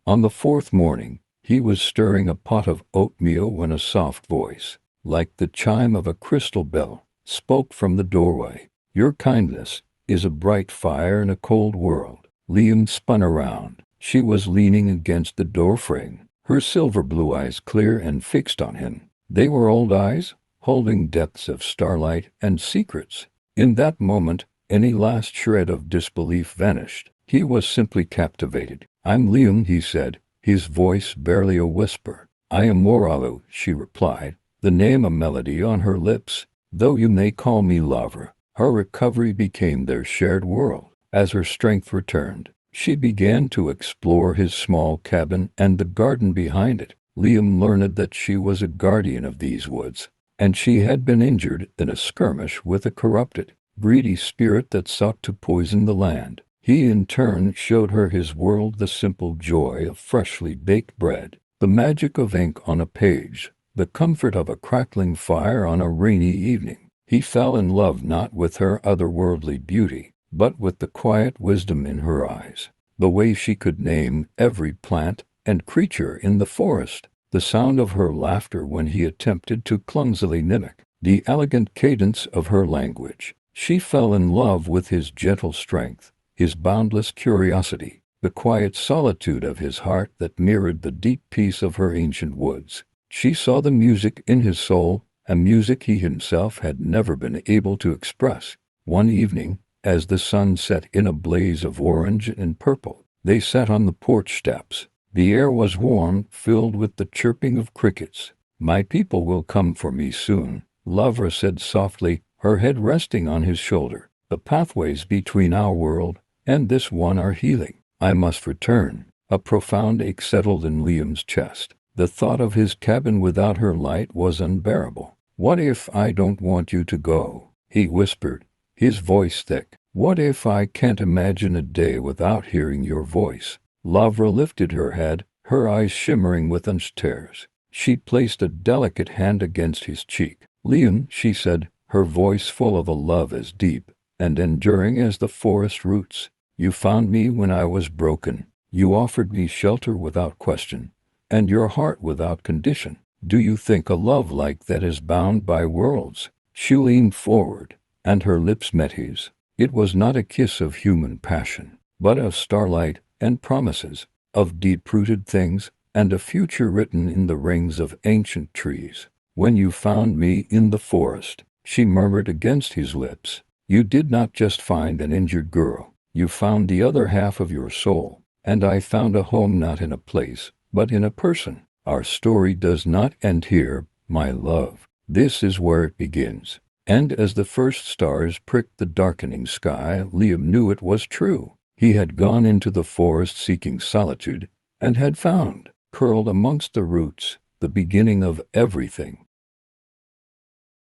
On the fourth morning, he was stirring a pot of oatmeal when a soft voice, like the chime of a crystal bell, spoke from the doorway. Your kindness is a bright fire in a cold world. Liam spun around. She was leaning against the doorframe, her silver blue eyes clear and fixed on him. They were old eyes, holding depths of starlight and secrets. In that moment, any last shred of disbelief vanished. He was simply captivated. I'm Liam, he said, his voice barely a whisper. I am Moralu, she replied, the name a melody on her lips. Though you may call me Lavra. Her recovery became their shared world. As her strength returned, she began to explore his small cabin and the garden behind it. Liam learned that she was a guardian of these woods, and she had been injured in a skirmish with a corrupted, greedy spirit that sought to poison the land. He in turn showed her his world, the simple joy of freshly baked bread, the magic of ink on a page, the comfort of a crackling fire on a rainy evening. He fell in love not with her otherworldly beauty, but with the quiet wisdom in her eyes, the way she could name every plant and creature in the forest, the sound of her laughter when he attempted to clumsily mimic the elegant cadence of her language. She fell in love with his gentle strength, his boundless curiosity, the quiet solitude of his heart that mirrored the deep peace of her ancient woods. She saw the music in his soul, a music he himself had never been able to express. One evening, as the sun set in a blaze of orange and purple, they sat on the porch steps. The air was warm, filled with the chirping of crickets. My people will come for me soon, Lavra said softly, her head resting on his shoulder. The pathways between our world and this one are healing. I must return. A profound ache settled in Liam's chest. The thought of his cabin without her light was unbearable. What if I don't want you to go? He whispered, his voice thick. What if I can't imagine a day without hearing your voice? Lavra lifted her head, her eyes shimmering with tears. She placed a delicate hand against his cheek. Liam, she said, her voice full of a love as deep and enduring as the forest roots. You found me when I was broken. You offered me shelter without question, and your heart without condition. Do you think a love like that is bound by worlds? She leaned forward, and her lips met his. It was not a kiss of human passion, but of starlight and promises, of deep-rooted things, and a future written in the rings of ancient trees. When you found me in the forest, she murmured against his lips, you did not just find an injured girl. You found the other half of your soul, and I found a home not in a place, but in a person. Our story does not end here, my love. This is where it begins. And as the first stars pricked the darkening sky, Liam knew it was true. He had gone into the forest seeking solitude, and had found, curled amongst the roots, the beginning of everything.